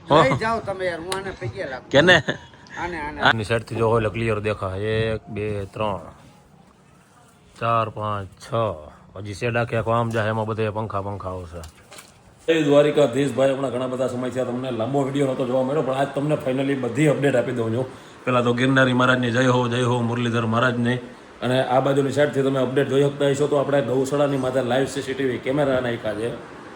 લઈ જાઓ તમે યાર, હું આને પૈયા લાગુ કેને આને આને આની સાઈડ થી જો હોય ક્લિયર દેખાય 1 2 3 4 5 6 હજી શેડ આખે આખો આમ જાય એમાં બધે પંખા આવશે. જય દ્વારિકાધીશ ભાઈ, હમણાં ઘણા બધા સમય થયા તમને લાંબો વિડીયો નહોતો જોવા મળ્યો, પણ આજ તમને ફાઇનલી બધી અપડેટ આપી દઉં છું. પહેલાં તો ગિરનારી મહારાજની જય હો મુરલીધર મહારાજની. અને આ બાજુની સાઈડથી તમે અપડેટ જોઈ શકતા હશો તો આપણે ગૌશાળાની માથે લાઈવ સીસીટીવી કેમેરા નાખ્યા છે.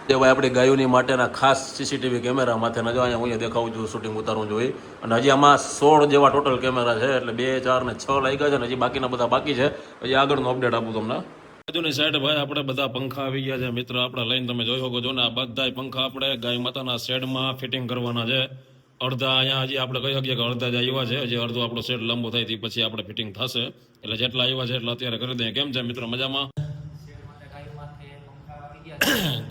જે ભાઈ આપણી ગાયોની માટેના ખાસ સીસીટીવી કેમેરા માથે જો અહીંયા હું દેખાવું છું, શૂટિંગ ઉતારવું જોઈએ. અને હજી આમાં 16 જેવા ટોટલ કેમેરા છે, એટલે 2 4 ને 6 લાગ્યા છે, ને હજી બાકીના બધા બાકી છે. હજી આગળનો અપડેટ આપું તમને. બાજુની સાઈડ ભાઈ આપણે બધા પંખા આવી ગયા છે મિત્ર, આપણે લઈને તમે જોઈ શકો છો ને. આ બધા પંખા આપણે ગાય માતાના શેડમાં ફિટિંગ કરવાના છે. અડધા અહીંયા હજી આપણે કહી શકીએ કે અડધા જ આવ્યા છે, હજી અડધો આપણો શેડ લાંબો થાય તે પછી આપણે ફિટિંગ થશે. એટલે જેટલા આવ્યા છે એટલા અત્યારે કરી દઈએ. કેમ છે મિત્ર, મજામાં?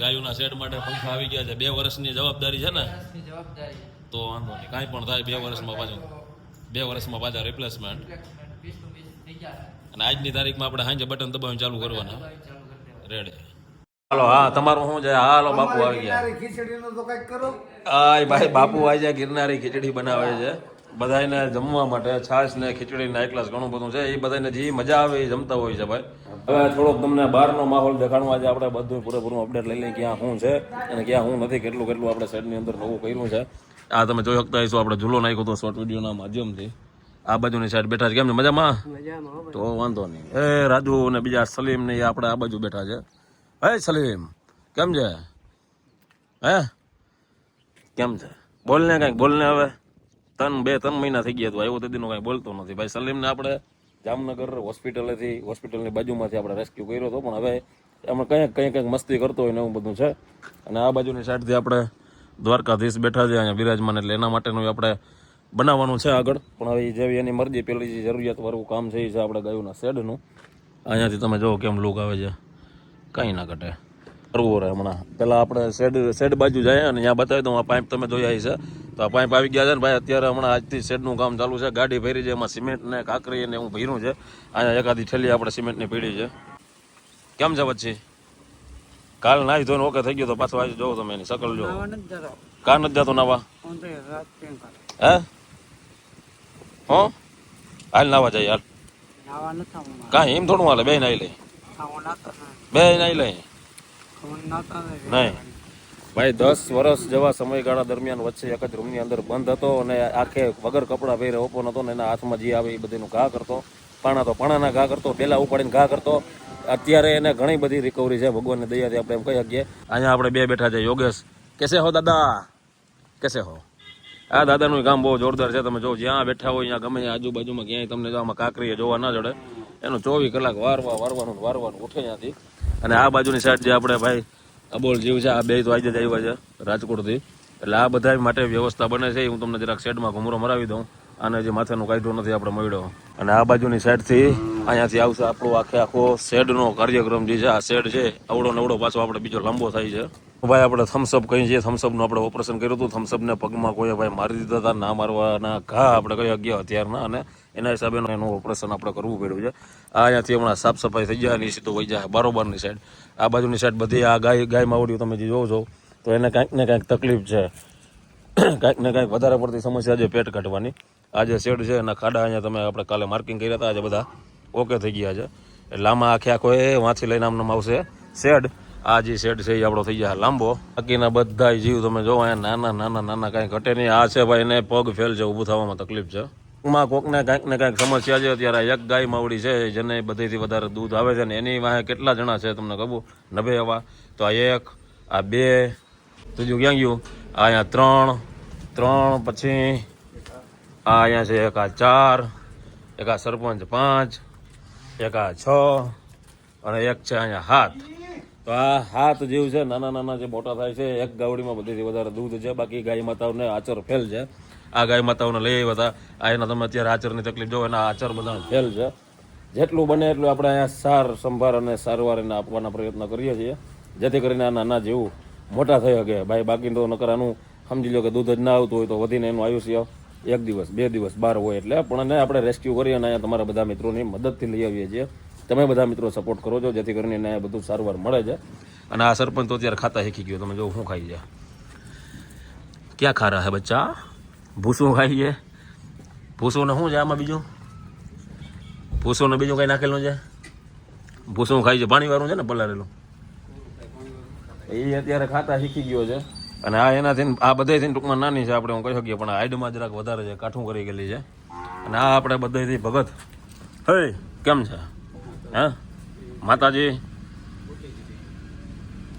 ગાયોના શેડ માટે પંખા આવી ગયા છે. 2 વર્ષની જવાબદારી છે ને, તો વાંધો નહીં, કાંઈ પણ થાય 2 વર્ષમાં પાછા રિપ્લેસમેન્ટ. અને આજની તારીખમાં આપણે સાંજે બટન દબાવીને ચાલુ કરવાના. રેડી. હાલો, હા તમારું શું છે? હાલો, બાપુ આવી ગયા. ખીચડીનો તો કંઈક કરો. હા ભાઈ, બાપુ આવી જાય, ગિરનારી ખીચડી બનાવે છે બધાને જમવા માટે. છાશ ને ખીચડી ને એકલાસ ઘણું બધું છે, એ બધાને જે મજા આવે એ જમતા હોય છે ભાઈ. હવે થોડોક તમને બહારનો માહોલ દેખાડવા છે. આપણે બધું પૂરેપૂરું અપડેટ લઈ લઈએ, ક્યાં શું છે અને ક્યાં શું નથી, કેટલું આપણે શેડની અંદર નવું કર્યું છે. આ તમે જોઈ શકતા હશો, આપણે ઝૂલો નાખ્યો હતો શોર્ટ વિડીયોના માધ્યમથી. આ બાજુની સાઈડ બેઠા છે. કેમ છે, મજામાં? તો વાંધો નહીં. રાજુ ને બીજા સલીમ ને આપણે આ બાજુ બેઠા છે. હે સલીમ, કેમ છે? હે કેમ છે? બોલને કંઈક, બોલને. હવે 3 મહિના થઈ ગયા. તું આવ્યો તેદીનો કંઈ બોલતો નથી ભાઈ. સલીમને આપણે જામનગર હોસ્પિટલની બાજુમાંથી આપણે રેસ્ક્યુ કર્યો હતો, પણ હવે એમાં કંઈક મસ્તી કરતો હોય ને એવું બધું છે. અને આ બાજુની સાઈડથી આપણે દ્વારકાધીશ બેઠા છે અહીંયા બિરાજમાન, એટલે એના માટેનું આપણે બનાવવાનું છે આગળ. પણ હવે જેવી એની મરજી, પેલી જે જરૂરિયાતવાળું કામ છે એ છે આપણે ગાયોના શેડનું. અહીંયાથી તમે જુઓ કેમ લુક આવે છે, કંઈ ના ઘટે, કરવું રહે. હમણાં પહેલાં આપણે શેડ બાજુ જાય અને ત્યાં બતાવી દઉં. આ પાઇપ તમે જોઈ આવી છે, તો આ પાઇપ આવી ગયા છે ને ભાઈ. અત્યારે હમણાં આજથી શેડનું કામ ચાલુ છે. ગાડી ભરી છે, એમાં સિમેન્ટ ને કાંકરી ને એવું ભર્યું છે. અહીંયા એકાદી થેલી આપણે સિમેન્ટની પીડી છે. કેમ છે પછી? કાલ નાહી ધોઈને ઓકે થઈ ગયો તો પાછો આજે જોવો તમે એની શકલ જો. કા નથી જતો નાવા? હે હો, હાલ નાવા જાય યાર. કાંઈ એમ થોડું હાલે, બે નાહી લઈ, બે નાહી લઈ. નહીં ભાઈ, 10 વર્ષ જેવા સમયગાળા દરમિયાન વચ્ચે એક જ રૂમની અંદર બંધ હતો અને આખે વગર કપડાં પહેરે ઓપન હતો ને એના હાથમાં જે આવે એ બધીનું ઘા કરતો. પાણાના ઘા કરતો, ડેલા ઉપાડીને ઘા કરતો. અત્યારે એને ઘણી બધી રિકવરી છે ભગવાનની દયાથી, આપણે એમ કહી શકીએ. અહીંયા આપણે બે બેઠા છે. યોગેશ, કેસે હો દાદા, કેસે હો? આ દાદાનું કામ બહુ જોરદાર છે. તમે જો જ્યાં બેઠા હોય ત્યાં ગમે આજુબાજુમાં ક્યાંય તમને જો આમાં કાંકરીએ જોવા ના જડે. એનું 24 કલાક વારવાનું ઉઠે ત્યાંથી. અને આ બાજુની સાઈડ જે આપણે ભાઈ અબોલ જીવ છે, આ બે તો આજે જ આવ્યા છે રાજકોટથી, એટલે આ બધા માટે વ્યવસ્થા બને છે. હું તમને જરાક શેડમાં ઘૂમરો મરાવી દઉં. આને જે માથેનું કાઢ્યું નથી આપણે મળ્યો. અને આ બાજુની સાઈડથી અહીંયાથી આવશે આપણો આખો શેડનો કાર્યક્રમ જે છે. આ શેડ છે અવડો નવડો પાછો આપણે બીજો લાંબો થાય છે ભાઈ. આપણે થમ્સઅપ કહીએ છીએ, થમ્સઅપનું આપણે ઓપરેશન કર્યું હતું. થમ્સઅપને પગમાં કોઈ ભાઈ મારી દીધા હતા, ના મારવાના ઘા આપણે કહી ગયા અત્યારના, અને એના હિસાબે એનું ઓપરેશન આપણે કરવું પડ્યું છે. આ અહીંયાથી હમણાં સાફ સફાઈ થઈ જાય, સીધું વહી જાય બરોબરની સાઈડ. આ બાજુની સાઈડ બધી આ ગાય માવડીઓ તમે જે જોવો છો તો એને કાંઈક ને કાંઈક તકલીફ છે, કાંઈક ને કાંઈક વધારે પડતી સમસ્યા છે પેટ કાઢવાની. આ જે શેડ છે એના ખાડા અહીંયા તમે આપણે કાલે માર્કિંગ કર્યા હતા, આજે બધા ઓકે થઈ ગયા છે. એટલે આમાં આખો વાંચી લઈને આમનામ આવશે શેડ. આ જે શેડ છે એ આપણો થઈ જાય લાંબો. બાકીના બધા જીવ તમે જો અહીંયા નાના કાંઈ ઘટે નહીં. આ છે ભાઈ એને પગ ફેલ છે, ઊભું થવામાં તકલીફ છે. માં કોકને કાંઈક ને કાંઈક સમસ્યા છે. અત્યારે એક ગાય માવડી છે જેને બધીથી વધારે દૂધ આવે છે ને એની વાંહે કેટલા જણા છે તમને ખબર? 90 એવા. તો આ 1, આ 2, ત્રીજું ક્યાં ગયું? આ અહીંયા 3, પછી આ અહીંયા છે એક, આ 4, એક આ સરપંચ 5, એક આ 6 અને એક છે અહીંયા 7. તો આ 7 જીવ છે, નાના જે મોટા થાય છે. એક ગાવડીમાં બધીથી વધારે દૂધ છે. બાકી ગાય માતાઓને આચર ફેલ છે. આ ગાય માતાઓને લઈ આવ્યા હતા. આ એના તમે અત્યારે આચરની તકલીફ જો, એના આચર બધા ફેલ છે. જેટલું બને એટલું આપણે અહીંયા સાર સંભાળ અને સારવાર એને આપવાના પ્રયત્ન કરીએ છીએ, જેથી કરીને આ નાના જેવું મોટા થઈ શકે ભાઈ. બાકી તો નકર આનું સમજી લો કે દૂધ જ ના આવતું હોય તો વધીને એનું આયુષ્ય 1 દિવસ 2 દિવસ બહાર હોય. એટલે પણ એને આપણે રેસ્ક્યુ કરી અને અહીંયા તમારા બધા મિત્રોની મદદથી લઈ આવીએ છીએ. તમે બધા મિત્રો સપોર્ટ કરો છો, જેથી કરીને એને બધું સારવાર મળે છે. અને આ સરપંચ તો અત્યારે ખાતા શીખી ગયો. તમે જો શું ખાઈ જાય, ક્યાં ખા રહા હે બચ્ચા? ભૂસું ખાઈએ. ભૂસું ને શું છે આમાં બીજું? ભૂસું ને બીજું કઈ નાખેલું છે? ભૂસું ખાઈ છે, પાણી વાળું છે ને પલાળેલું. એ અત્યારે ખાતા શીખી ગયો છે. અને આ એનાથી આ બધાથી ટૂંકમાં નાની છે, આપણે હું કહી શકીએ, પણ હાઈડમાં જરાક વધારે છે, કાઠું કરી ગયેલી છે. અને આ આપણે બધાથી ભગત. હે કેમ છે? હા માતાજી.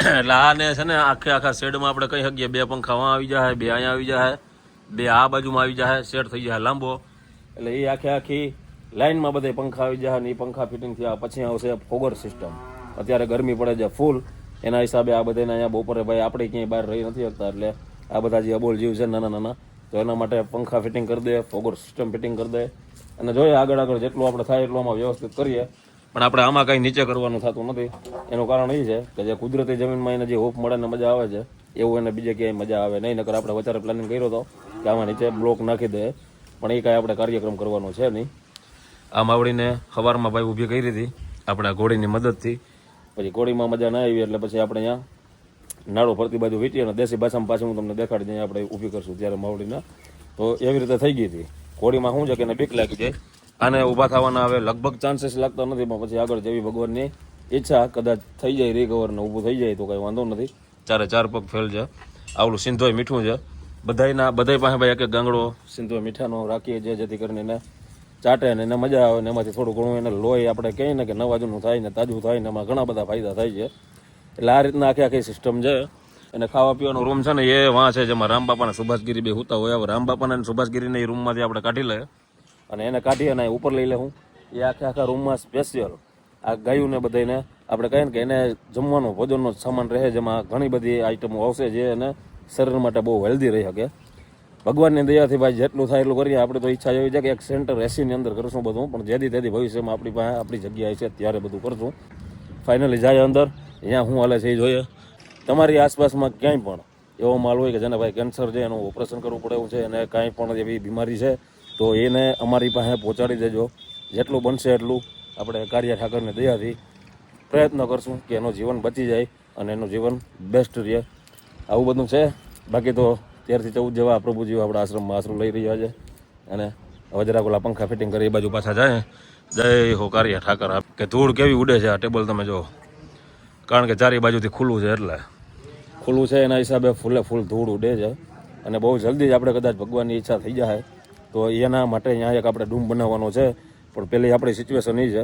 એટલે આને છે ને આખા શેડમાં આપણે કહી શકીએ 2 પંખા વાં આવી જાય, 2 અહીંયા આવી જાય, 2 આ બાજુમાં આવી જાય, શેડ થઈ જાય લાંબો. એટલે એ આખી લાઈનમાં બધા પંખા આવી જાય. અને એ પંખા ફિટિંગ થયા પછી આવશે ફોગર સિસ્ટમ. અત્યારે ગરમી પડે છે ફૂલ, એના હિસાબે આ બધાને અહીંયા બપોરે ભાઈ આપણે ક્યાંય બહાર રહી નથી શકતા. એટલે આ બધા જે અબોલ જીવ છે નાના, તો એના માટે પંખા ફિટિંગ કરી દે, ફોગર સિસ્ટમ ફિટિંગ કરી દે. અને જોઈએ આગળ જેટલું આપણે થાય એટલું આમાં વ્યવસ્થિત કરીએ. પણ આપણે આમાં કંઈ નીચે કરવાનું થતું નથી. એનું કારણ એ છે કે જે કુદરતી જમીનમાં એને જે હોપ મળે ને મજા આવે છે, એવું એને બીજે ક્યાંય મજા આવે નહીં. નકર આપણે વધારે પ્લાનિંગ કર્યો હતો કે આમાં નીચે બ્લોક નાખી દે, પણ એ કાંઈ આપણે કાર્યક્રમ કરવાનો છે નહીં. આ માવડીને સવારમાં ભાઈ ઊભી કરી હતી આપણા ઘોડીની મદદથી. પછી ઘોડીમાં મજા ના આવી એટલે પછી આપણે અહીંયા નાળો ફરતી બાજુ વીંટી અને દેશી ભાષામાં પાછું હું તમને દેખાડી દઈએ આપણે ઊભી કરશું ત્યારે માવડીના. તો એવી રીતે થઈ ગઈ હતી. ઘોડીમાં શું છે કે એને બીક લાગી જાય. આને ઊભા થવાના હવે લગભગ ચાન્સીસ લાગતા નથી, પણ પછી આગળ જેવી ભગવાનની ઈચ્છા કદાચ થઈ જાય રિકવર ને ઊભું થઈ જાય તો કંઈ વાંધો નથી. 4 પગ ફેલ છે. આવલું સિંધોય મીઠું છે. બધાય પાસે ભાઈ એક ગાંગડો સિંધોય મીઠાનો રાખીએ છીએ, જેથી કરીને એને ચાટે ને એને મજા આવે ને એમાંથી થોડું ઘણું એને લોહી આપણે કહીએ ને કે નવાજૂનું થાય ને તાજું થાય ને એમાં ઘણા બધા ફાયદા થાય છે. એટલે આ રીતના આખી સિસ્ટમ છે. અને ખાવા પીવાનો રૂમ છે ને એ વાં છે જેમાં રામબાપા અને સુભાષગીરી બે હોતા હોય. હવે રામબાપાને અને સુભાષગીરીને એ રૂમમાંથી આપણે કાઢી લે અને એને કાઢી અને ઉપર લઈ લે. હું એ આખા રૂમમાં સ્પેશિયલ આ ગાયું ને બધાને આપણે કહીએ ને કે એને જમવાનો ભોજનનો સામાન રહે, જેમાં ઘણી બધી આઈટમો આવશે જે એને શરીર માટે બહુ હેલ્ધી રહી શકે. ભગવાનની દયાથી ભાઈ જેટલું થાય એટલું કરીએ. આપણે તો ઈચ્છા એવી છે કે એક સેન્ટર એસીની અંદર કરશું બધું, પણ જેથી તેથી ભવિષ્યમાં આપણી પાસે આપણી જગ્યાએ છે ત્યારે બધું કરશું. ફાઇનલી જાય અંદર, અહીંયા શું હાલે છે એ જોઈએ. તમારી આસપાસમાં ક્યાંય પણ એવો માલ હોય કે જેને ભાઈ કેન્સર છે, એનું ઓપરેશન કરવું પડે એવું છે, અને કાંઈ પણ એવી બીમારી છે, તો એને અમારી પાસે પહોંચાડી દેજો. જેટલું બનશે એટલું આપણે કાર્ય ઠાકરની દયાથી પ્રયત્ન કરશું કે એનું જીવન બચી જાય અને એનું જીવન બેસ્ટ રહે. આવું બધું છે. બાકી તો 13 થી 14 જેવા પ્રભુજીઓ આપણા આશ્રમમાં આશ્રમ લઈ રહ્યા છે. અને હવે જરાક ઓલા પંખા ફિટિંગ કરી એ બાજુ પાછા જાય. જય હો કાર્ય ઠાકર. કે ધૂળ કેવી ઉડે છે આ ટેબલ તમે જો, કારણ કે ચારે બાજુથી ખુલ્લું છે, એટલે ખુલ્લું છે એના હિસાબે ફૂલ ધૂળ ઉડે છે. અને બહુ જલ્દી જ આપણે કદાચ ભગવાનની ઈચ્છા થઈ જાય તો એના માટે અહીંયા એક આપણે ડૂમ બનાવવાનો છે. પણ પહેલી આપણી સિચ્યુએશન એ છે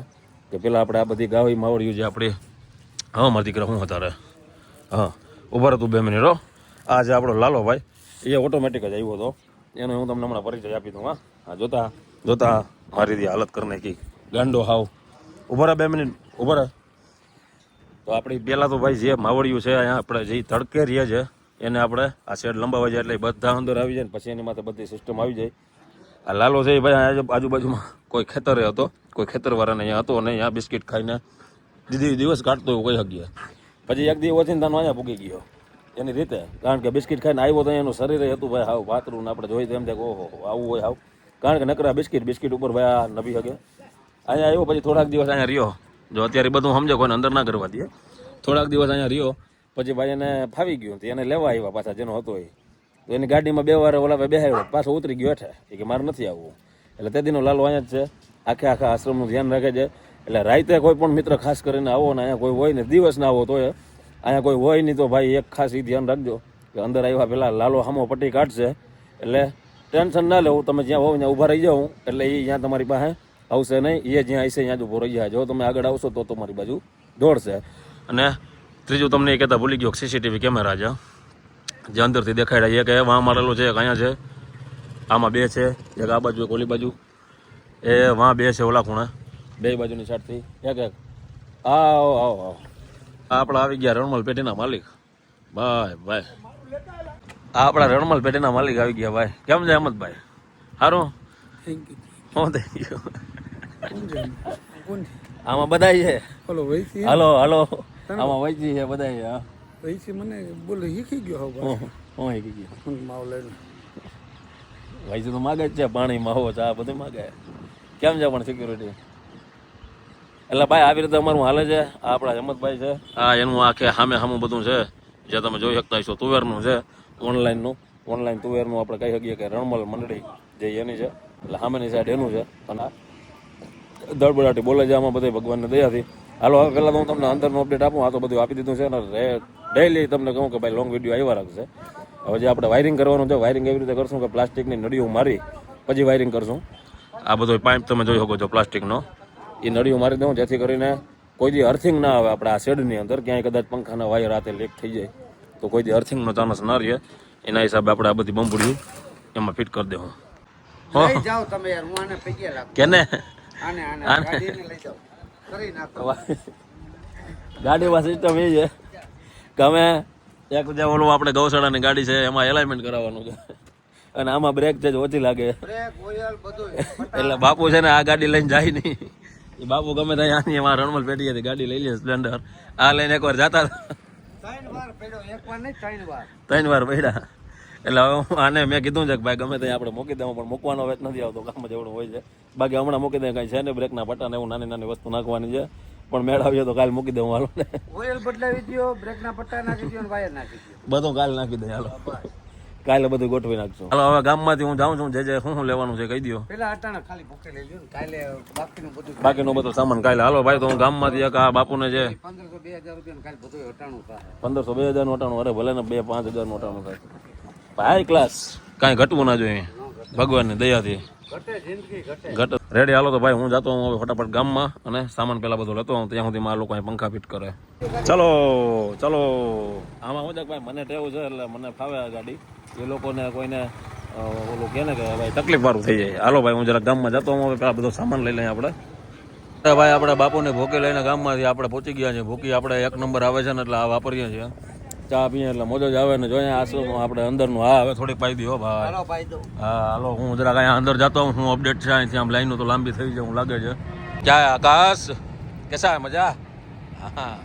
કે પહેલાં આપણે આ બધી ગાવી માવડીઓ જે આપણી હા મારી દીકરા શું હતા રે હા ઉભા તું 2 મિનિટ. આ જે આપણો લાલો ભાઈ એ ઓટોમેટિક જ આવ્યો હતો, એનો હું તમને હમણાં પરિચય આપી દઉં. હા જોતા મારી હાલત કરી નાખી ગાંડો હાવ. ઉભા રહે 2 મિનિટ ઉભા રહે. તો આપણી પહેલાં તો ભાઈ જે માવડિયું છે અહીંયા આપણે જે તડકે રહીએ છે એને આપણે આ શેડ લંબાવા જાય એટલે બધા અંદર આવી જાય ને પછી એની માથે બધી સિસ્ટમ આવી જાય. આ લાલો છે એ ભાઈ આજુબાજુમાં કોઈ ખેતરે હતો, કોઈ ખેતરવાળાને અહીંયા હતો અને અહીંયા બિસ્કિટ ખાઈને દિવસ કાઢતો એવું કહી શકીએ. પછી એક દિવસ ઓચિંતાનો અહીંયા પૂગી ગયો એની રીતે, કારણ કે બિસ્કિટ ખાઈને આવ્યો તો એનું શરીર હતું ભાઈ હાવ પાતળું ને આપણે જોઈ તો એમ થાય કે ઓહો આવું હોય હાવ, કારણ કે નકરા બિસ્કિટ ઉપર ભાઈ આ નભી શકે. અહીંયા આવ્યો પછી થોડાક દિવસ અહીંયા રહ્યો. જો અત્યારે બધું સમજે કોઈને અંદર ના કરવા દે. થોડાક દિવસ અહીંયા રહ્યો પછી ભાઈ એને ફાવી ગયું તો એને લેવા આવ્યા પાછા જેનો હતો એ. તો એની ગાડીમાં 2 વાર ઓલા ભાઈ બેહાડ્યો, પાછો ઉતરી ગયો હેઠે એ કે મારે નથી આવવું. એટલે તે દીનો લાલો અહીંયા જ છે, આખા આશ્રમનું ધ્યાન રાખે છે. એટલે રાતે કોઈ પણ મિત્ર ખાસ કરીને આવો ને અહીંયા કોઈ હોય ને દિવસ ના આવો તોય અહીંયા કોઈ હોય નહીં તો ભાઈ એક ખાસ એ ધ્યાન રાખજો કે અંદર આવ્યા પહેલાં લાલો હામો પટ્ટી કાઢશે. એટલે ટેન્શન ના લેવું, તમે જ્યાં હોવ ત્યાં ઊભા રહી જાઉં એટલે એ જ્યાં તમારી પાસે આવશે નહીં, એ જ્યાં આવશે ત્યાં જ ઊભો રહી જાય. જો તમે આગળ આવશો તો તમારી બાજુ દોડશે. અને ત્રીજું તમને એ કહેતા ભૂલી ગયો સીસીટીવી કેમેરા છે જે અંદરથી દેખાડ્યા. એક એ વાં મારેલું છે, એક અહીંયા છે, આમાં 2 છે, એક આ બાજુ એક ઓલી બાજુ, એ વાં 2 છે ઓલા ખૂણે, 2 બાજુની સાઈડથી એક આવો આપણા આવી ગયા રણમલ પેઢીના માલિક ભાઈ આપણા રણમલ પેઢીના માલિક આવી ગયા ભાઈ. કેમ છે અહમદભાઈ? સારું શું થઈ ગયું? આમાં બધાય છે. હાલો આમાં વૈચી છે બધાય. વૈચી મને બોલે શીખી ગયો હું શીખી ગયો માવ લઈને. વૈચી તો માગે જ છે, પાણી માવો ચા બધું માગે. કેમ છે પણ સિક્યુરિટી? એટલે ભાઈ આવી રીતે અમારું હાલે છે. આ આપણા હેમંતભાઈ છે, આ એનું આખે સામે બધું છે જે તમે જોઈ શકતા હશો. તુવેરનું છે ઓનલાઈનનું, ઓનલાઈન તુવેરનું આપણે કહી શકીએ કે રણમલ મંડળી જે એની છે, એટલે સામેની સાઈડ એનું છે. અને દળબડાટી બોલે છે આમાં બધા ભગવાનની દયાથી. હાલો હવે પહેલાં તો હું તમને અંદરનું અપડેટ આપું. આ તો બધું આપી દીધું છે અને ડેઈલી તમને કહું કે ભાઈ લોંગ વિડીયો આવ્યા રાખશે. હવે જે આપણે વાયરિંગ કરવાનું છે, વાયરિંગ એવી રીતે કરશું કે પ્લાસ્ટિકની નળીઓ મારી પછી વાયરિંગ કરશું. આ બધો પાઇપ તમે જોઈ શકો છો પ્લાસ્ટિકનો, એ નળીઓ મારી દઉં જેથી કરીને કોઈ દી અર્થિંગ ના આવે આપણે આ શેડની અંદર. ક્યાંય કદાચ પંખાના વાયર હાથે લીક થઈ જાય તો કોઈ દી અર્થિંગનો ચાન્સ ના રહે. એના હિસાબે આપણે આ બધી બંબુડીઓ એમાં ફિટ કરી દેવું. લઈ જાઓ તમે યાર, હું આને પૈકી લાગુ. કેને આને આને ગાડીને લઈ જાઓ, કરી નાખો. ગાડીમાં સિસ્ટમ એ છે કે અમે એક જે ઓલું આપણે ગૌશાળાની ગાડી છે એમાં એલાઇનમેન્ટ કરાવવાનું છે અને આમાં બ્રેક છે ઓછી લાગે બ્રેક ઓઇલ બધું એટલે બાપુ છે ને આ ગાડી લઈને જાય નહીં. એ બાપુ ગમે ત્યાં આની એમાં રણમલ પેટી હતી ગાડી લઈ લે સ્પ્લેન્ડર. આ લઈને એકવાર જતા 3 વાર પડ્યો, એક વાર નહીં 3 વાર. 3 વાર પડ્યા. એટલે હવે હું આને મેં કીધું છે કે ભાઈ ગમે ત્યાં આપણે મૂકી દેવું, પણ મૂકવાનો વેત નથી આવતો, કામ જેવડું હોય છે. બાકી હમણાં મૂકી દે કાંઈ છે ને બ્રેકના પટ્ટાને એવું નાની નાની વસ્તુ નાખવાની છે, પણ મેળાવીએ તો કાલે મૂકી દેવું. હાલો ને ઓઇલ બદલાવી દો, બ્રેકના પટ્ટા નાખી દો અને વાયર નાખી દો. બધું કાલે નાખી દે. હાલો કાલે બધું ગોઠવી નાખશું. હાલો હવે ગામમાંથી હું જાઉં છું, જે શું લેવાનું છે કહી દો. પેલા અટાણા ખાલી ભૂકે લઈ લ્યો ને, કાલે બાકીનો બધો સામાન કાલે. હાલો ભાઈ તો હું ગામમાંથી એક આ બાપુને જે 1500-2000 રૂપિયા કાલે બધું અટાણું થાય. 1500-2000 નું અટાણું, અરે ભલે ને 2-5 હજાર નું અટાણું થાય. હાઈ ક્લાસ, કાંઈ ઘટવું ના જોઈએ ભગવાનની દયાથી. ઘટે જિંદગી ઘટે. ઘટ રેડી. હાલો તો ભાઈ હું જાતો હું હવે ફટાફટ ગામમાં અને સામાન પેલા બધું લેતો હું. ત્યાં સુધી આ લોકો અહીં પંખા ફિટ કરે. ચલો ચલો. આમાં હું ભાઈ મને ટેવ છે એટલે મને ફાવે આ ગાડી. એ લોકોને કોઈને ઓલું કહે ને કે ભાઈ તકલીફ વાળું થઈ જાય. હાલો ભાઈ હું જરા ગામમાં જતો હું હવે પેલા બધો સામાન લઈ લઈએ આપણે. ભાઈ આપણે બાપુને ભૂકી લઈને ગામમાંથી આપણે પહોંચી ગયા છીએ. ભૂકી આપણે 1 નંબર આવે છે ને એટલે આ વાપરીએ છીએ. ચા પીએ એટલે મોજો જ આવે ને જોઈએ આસું આપણે અંદરનું. હા હવે થોડીક પાઈ દો ભાઈ. હાલો ભાઈ દો. હા હાલો હું જરાક અહીંયા અંદર જતો હું. શું અપડેટ છે અહીંથી? આમ લાઈનો તો લાંબી થઈ જાય એવું લાગે છે. ક્યાં આકાશ કેસા મજા? હા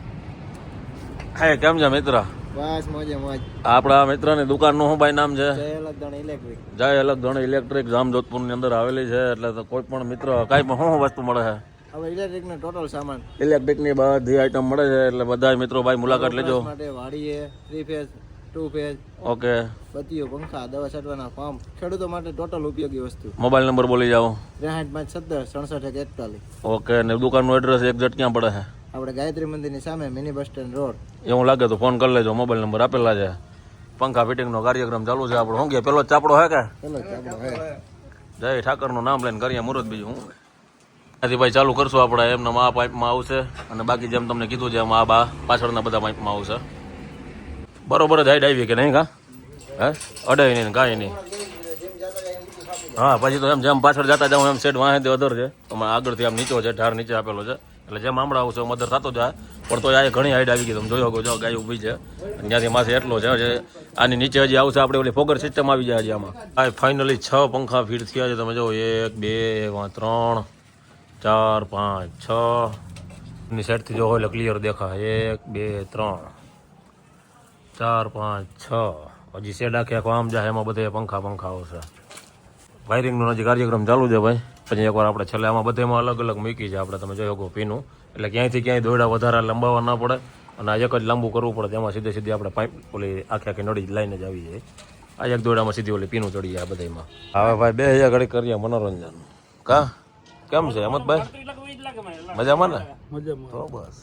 હે કેમ છે મિત્ર? બસ મોજે મોજ. આપણા મિત્રની દુકાનનું શું ભાઈ નામ છે? જય અલગધણી ઇલેક્ટ્રિક. જય અલગધણી ઇલેક્ટ્રિક, જામજોધપુરની અંદર આવેલી છે. એટલે તો કોઈ પણ મિત્ર કાંઈ પણ શું વસ્તુ મળે છે? હવે ઇલેક્ટ્રિક નો ટોટલ સામાન, ઇલેક્ટ્રિકની બધી આઈટમ મળે છે. એટલે બધા મિત્રો ભાઈ મુલાકાત લેજો. માટે વાડીએ 3 ફેઝ 2 ફેઝ ઓકે. બત્તીઓ, પંખા, દવા છાંટવાના પંપ, ખેડૂતો માટે ટોટલ ઉપયોગી વસ્તુ. મોબાઈલ નંબર બોલી જાઓ. 63 ઓકે. ને દુકાનનું એડ્રેસ એક્ઝેક્ટ ક્યાં પડે છે? આપણે ગાયત્રી મંદિરની સામે મિની બસ સ્ટેન્ડ રોડ. એવું લાગે તો ફોન કરી લેજો. મોબાઈલ નંબર આપેલા છે. પંખા ફિટિંગનો કાર્યક્રમ ચાલુ છે આપણો. શું કે પેલો ચાપડો હે કે? ચલો ચાલો હે. જય ઠાકરનું નામ લઈને કરીએ મુહૂર્ત. બીજું હું ત્યાંથી ભાઈ ચાલુ કરશું આપણે. એમને આ પાઇપમાં આવશે અને બાકી જેમ તમને કીધું છે એમ આ બા પાછળના બધા પાઇપમાં આવશે. બરોબર જ હાઈટ આવી કે નહીં? કા હે અડાય નહીં કાંઈ નહીં. હા પછી તો એમ જેમ પાછળ જતા જાઉં એમ સેટ વાંહે અધર છે. તમારે આગળથી આમ નીચો છે, ઢાર નીચે આપેલો છે. એટલે જેમ આમળા આવશે એમ અધર થતો જાય. પણ તો આ ઘણી હાઈટ આવી ગઈ. તમે જોઈ શકો છો ગાય ઊભી છે અને ત્યાંથી માથે એટલો છે. આની નીચે હજી આવશે આપણે ઓલી ફોગર સિસ્ટમ આવી જાય હજી આમાં. આ ફાઇનલી 6 પંખા ફીટ થયા છે. તમે જો 1 2 3 4 5 6 ની સાઈડથી જો હોય એટલે ક્લિયર દેખાય. 1 2 3 4 5 6. હજી શેડ આખે આખો આમ જાય એમાં બધે પંખા આવશે. વાયરિંગનો હજી કાર્યક્રમ ચાલુ છે ભાઈ. પછી એકવાર આપણે છેલ્લે આમાં બધેમાં અલગ અલગ મૂકી છે આપણે. તમે જોઈ શકો પીનું. એટલે ક્યાંયથી ક્યાંય દોરડા વધારે લંબાવવા ના પડે અને આ એક જ લાંબુ કરવું પડે. તેમાં સીધી આપણે પાઇપ ઓલી આખી નળી લાઈને જ આવી જાય. આ એક દોરડામાં સીધી ઓલી પીનું ચડી જાય બધામાં. હવે ભાઈ 2000 ઘડી કરીએ મનોરંજન. કા કેમ છે અમતભાઈ? મજામાં ને? મજામાં. તો બસ